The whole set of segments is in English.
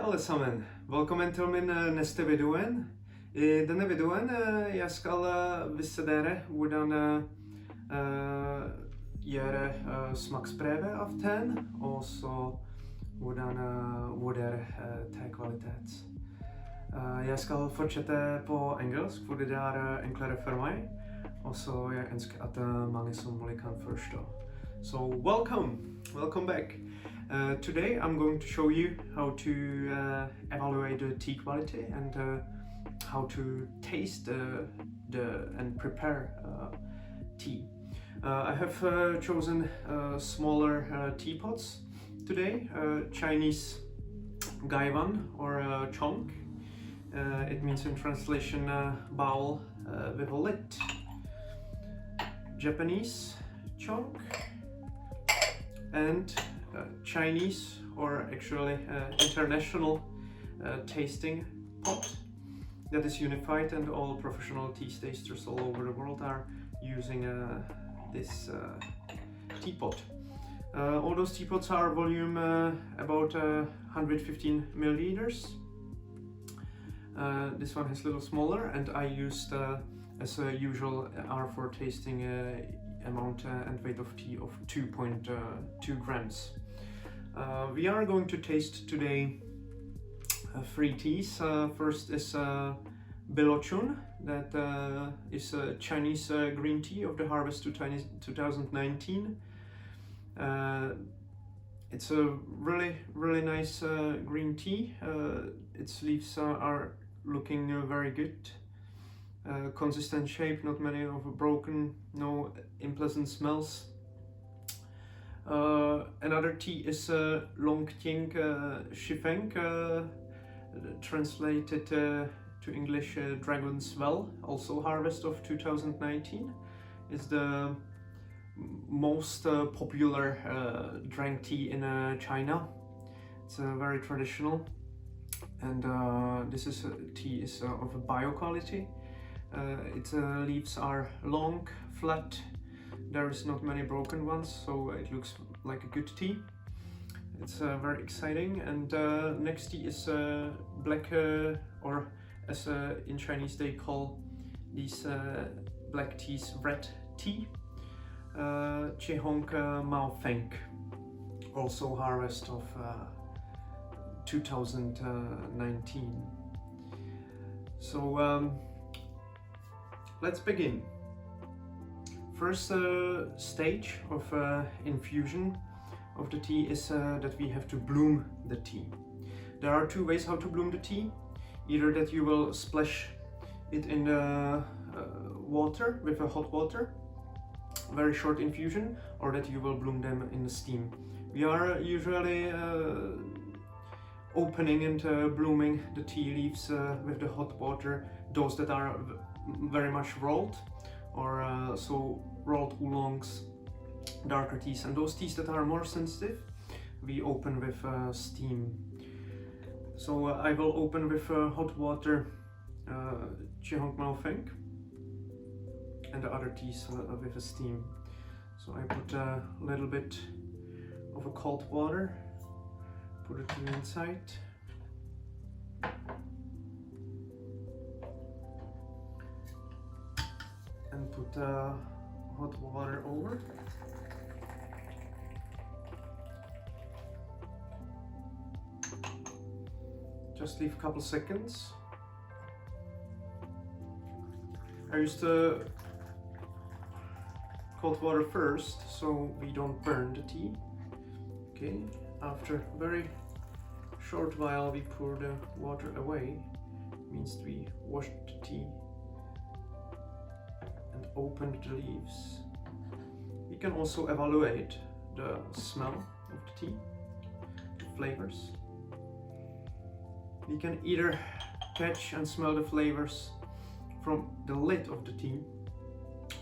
Allesammen, velkommen til min neste videoen. I denne videoen jeg skal vise dere hvordan gjøre smaksprøve av teen, og så hvordan vurdere tekvalitet. Jeg skal fortsette på engelsk, fordi det enklere for meg, og så jeg ønsker at mange som mulig kan forstå. So welcome back. Today I'm going to show you how to evaluate the tea quality and how to taste and prepare tea. I have chosen smaller teapots today, Chinese gaiwan or chong. It means in translation bowl with a lid. Japanese chong and Chinese or actually international tasting pot that is unified, and all professional tea tasters all over the world are using this teapot. All those teapots are volume about 115 milliliters. This one is a little smaller, and I used as usual are for tasting amount and weight of tea of 2.2 grams. We are going to taste today 3 teas. First is Chun, that is a Chinese green tea of the harvest 2019. It's a really nice green tea. Its leaves are looking very good. Consistent shape, not many of broken, no unpleasant smells. Another tea is Jing Shi-Feng, translated to English Dragon's Well, also harvest of 2019. It's the most popular drank tea in China. It's very traditional, and this tea is of a bio quality. Its leaves are long, flat. There is not many broken ones, so it looks like a good tea. It's very exciting. And next tea is black, or as in Chinese they call these black teas red tea. Hong Mao Feng, also harvest of 2019. So let's begin. First stage of infusion of the tea is that we have to bloom the tea. There are 2 ways how to bloom the tea. Either that you will splash it in the water with a hot water, very short infusion, or that you will bloom them in the steam. We are usually opening and blooming the tea leaves with the hot water, those that are very much rolled, or so rolled oolongs, darker teas, and those teas that are more sensitive we open with steam. So I will open with hot water Hong Mao Feng, and the other teas with a steam. So I put a little bit of a cold water, put it to the inside, and put hot water over. Just leave a couple seconds. I used the cold water first, so we don't burn the tea. Okay, after a very short while we pour the water away. It means we washed the tea and opened the leaves. We can also evaluate the smell of the tea, the flavors. We can either catch and smell the flavors from the lid of the tea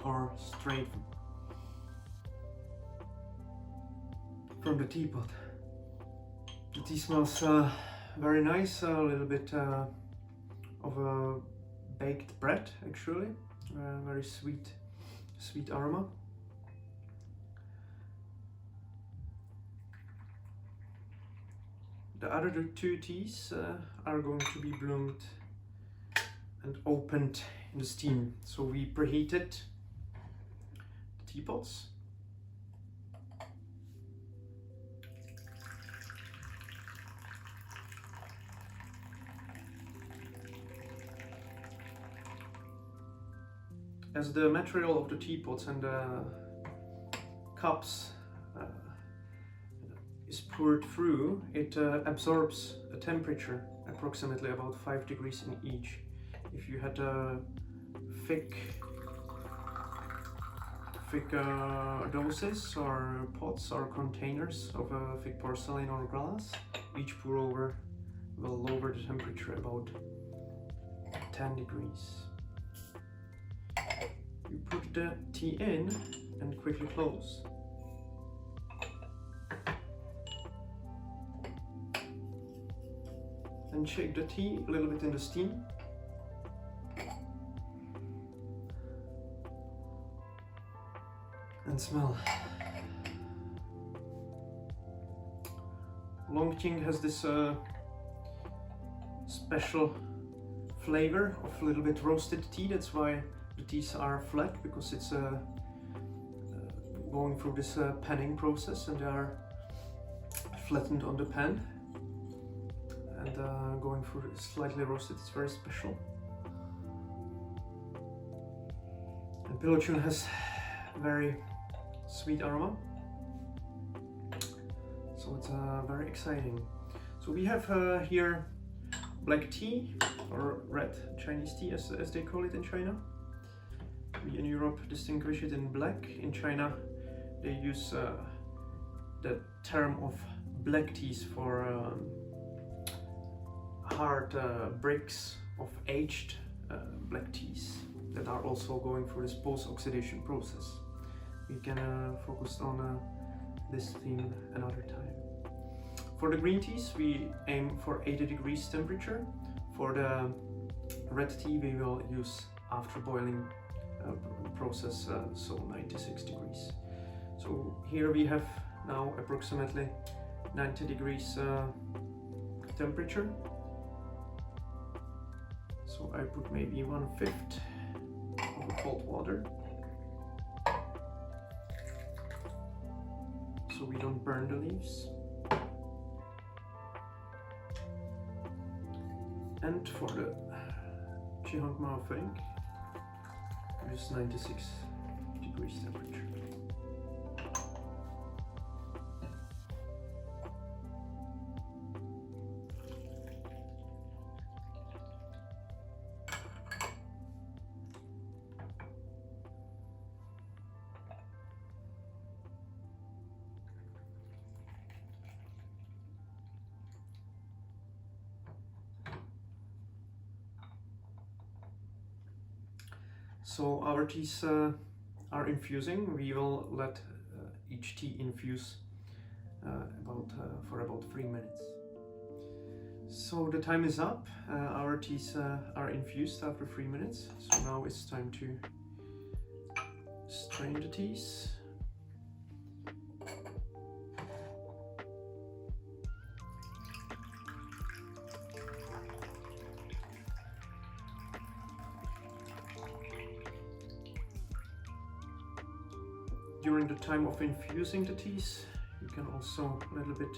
or straight from the teapot. The tea smells very nice, a little bit of a baked bread actually, very sweet aroma. the other two teas are going to be bloomed and opened in the steam. So we preheated the teapots. As the material of the teapots and the cups is poured through, it absorbs a temperature approximately about 5 degrees in each. If you had thick doses or pots or containers of thick porcelain or glass, each pour over will lower the temperature about 10 degrees. You put the tea in and quickly close. And shake the tea a little bit in the steam. And smell. Longqing has this special flavor of a little bit roasted tea. That's why the teas are flat, because it's going through this panning process, and they are flattened on the pan and going through slightly roasted. It's very special. And pillow Chun has very sweet aroma, so it's very exciting. So we have here black tea, or red Chinese tea as they call it in China. We in Europe distinguish it in black. In China they use the term of black teas for hard bricks of aged black teas that are also going through this post-oxidation process. We can focus on this theme another time. For the green teas we aim for 80 degrees temperature. For the red tea we will use after boiling process, so 96 degrees. So here we have now approximately 90 degrees temperature. So I put maybe 1/5 of the cold water, so we don't burn the leaves. And for the Hong Mao Feng, use 96 degrees temperature. So our teas are infusing. We will let each tea infuse for about 3 minutes. So the time is up. Our teas are infused after 3 minutes. So now it's time to strain the teas. During the time of infusing the teas, you can also a little bit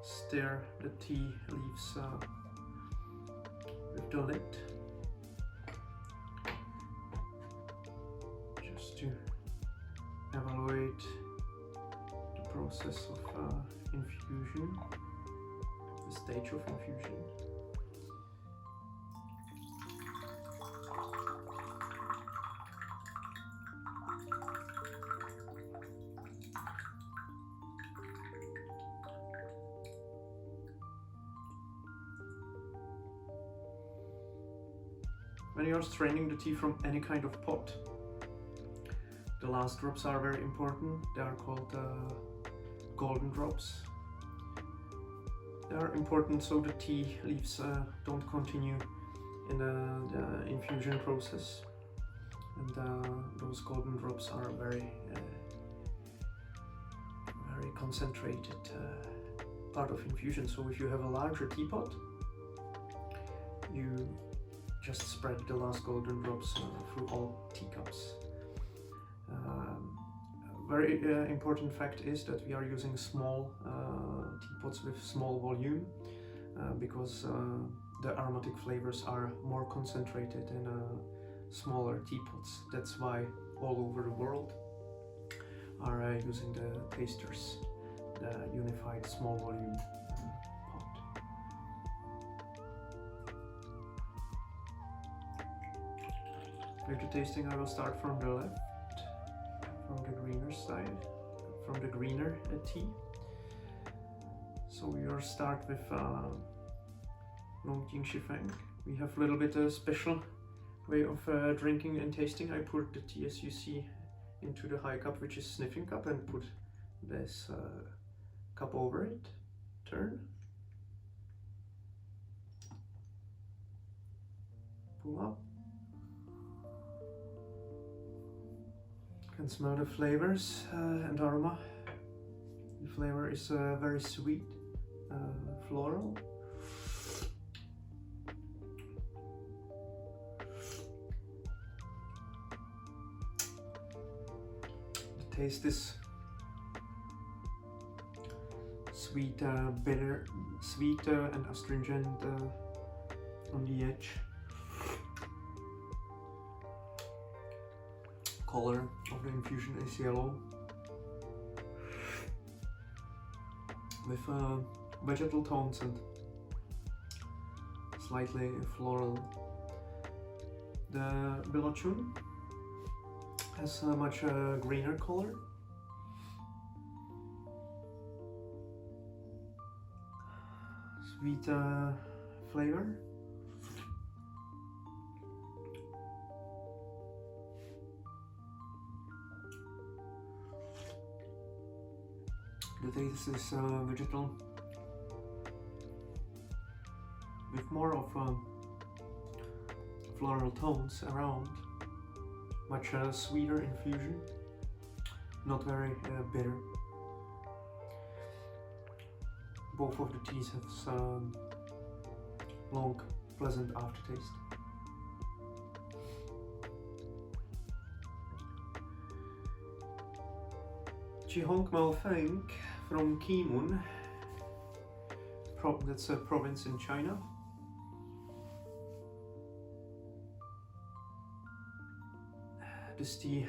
stir the tea leaves with the lid, just to evaluate the process of infusion, the stage of infusion. When you are straining the tea from any kind of pot, the last drops are very important. They are called golden drops. They are important so the tea leaves don't continue in the infusion process, and those golden drops are very concentrated part of infusion. So if you have a larger teapot, you just spread the last golden drops through all teacups. Very important fact is that we are using small teapots with small volume because the aromatic flavors are more concentrated in smaller teapots. That's why all over the world are using the tasters, the unified small volume pot. With the tasting, I will start from the left, from the greener side, from the greener tea. So we will start with Jing Shi-Feng. We have a little bit of special way of drinking and tasting. I put the tea, as you see, into the high cup, which is sniffing cup, and put this cup over it. Turn. Pull up. You can smell the flavors and aroma. The flavor is very sweet, floral. The taste is sweet, bitter, sweet and astringent on the edge. Color of the infusion is yellow with vegetal tones and slightly floral. The Chun has a much greener color. Sweet flavor. The taste is vegetal with more of floral tones around. Much sweeter infusion, not very bitter. Both of the teas have some long, pleasant aftertaste. Hong Mao Feng from Chun, that's a province in China. This tea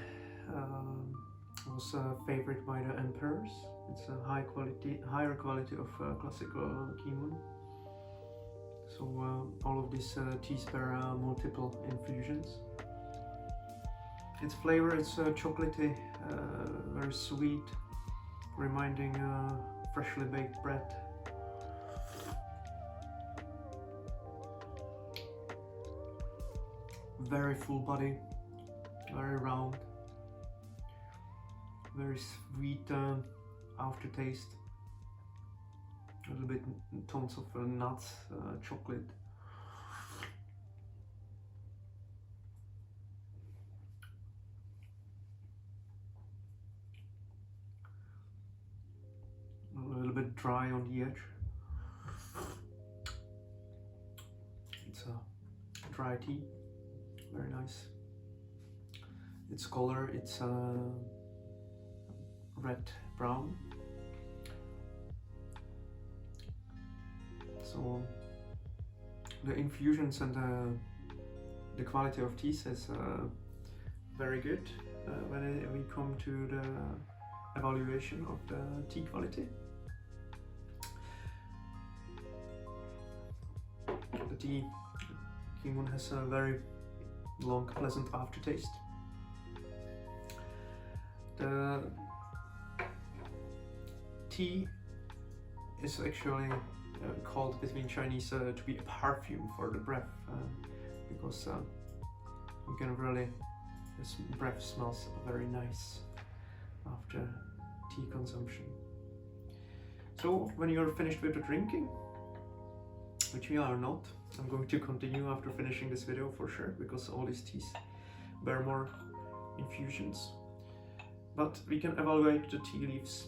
was favored by the emperors. It's a higher quality of classical Chun. So all of these teas bear multiple infusions. Its flavor is chocolatey, very sweet, reminding freshly baked bread. Very full body, very round, very sweet aftertaste. A little bit tones of nuts, chocolate. A little bit dry on the edge. It's a dry tea, very nice. Its color, it's red brown. So the infusions and the quality of teas is very good when we come to the evaluation of the tea quality. The tea Chun has a very long, pleasant aftertaste. The tea is actually called between Chinese to be a perfume for the breath, because you can really, this breath smells very nice after tea consumption. So when you're finished with the drinking, which we are not, I'm going to continue after finishing this video for sure, because all these teas bear more infusions. But we can evaluate the tea leaves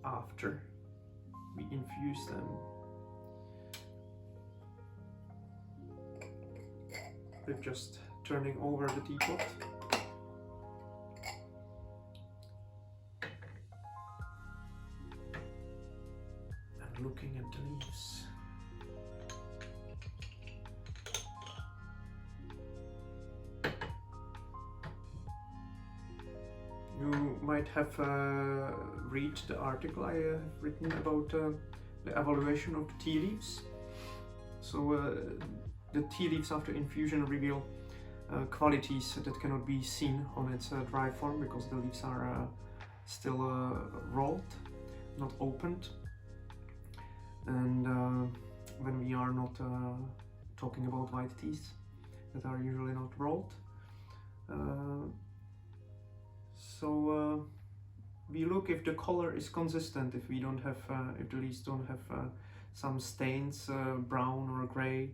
after we infuse them. With just turning over the teapot. And looking at the leaves. You might have read the article I have written about the evaluation of the tea leaves. So the tea leaves after infusion reveal qualities that cannot be seen on its dry form because the leaves are still rolled, not opened. And when we are not talking about white teas that are usually not rolled. So we look if the color is consistent, if we don't have, if the leaves don't have some stains, brown or gray,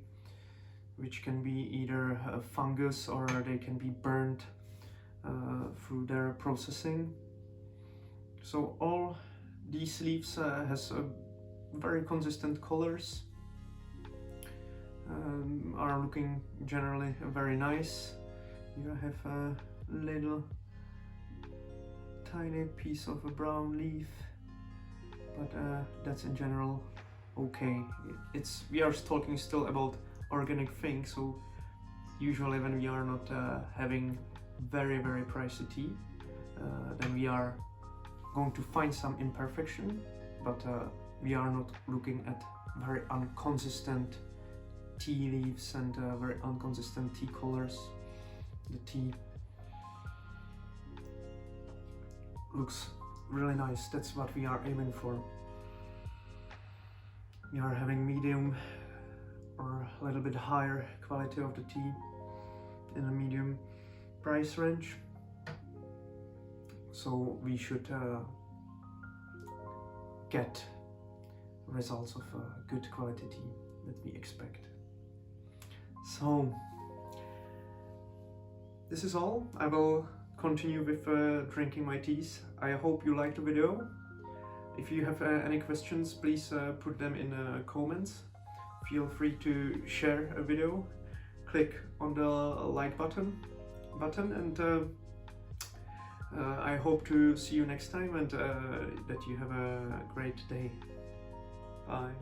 which can be either fungus or they can be burned through their processing. So all these leaves has very consistent colors, are looking generally very nice. You have a little tiny piece of a brown leaf, but that's in general okay. We are talking still about organic things, so usually when we are not having very pricey tea, then we are going to find some imperfection, but we are not looking at very inconsistent tea leaves and very inconsistent tea colors. The tea looks really nice. That's what we are aiming for. We are having medium or a little bit higher quality of the tea in a medium price range, so we should get results of good quality tea that we expect. So this is all. I will continue with drinking my teas. I hope you liked the video. If you have any questions, please put them in comments. Feel free to share a video, click on the like button, and I hope to see you next time, and that you have a great day. Bye.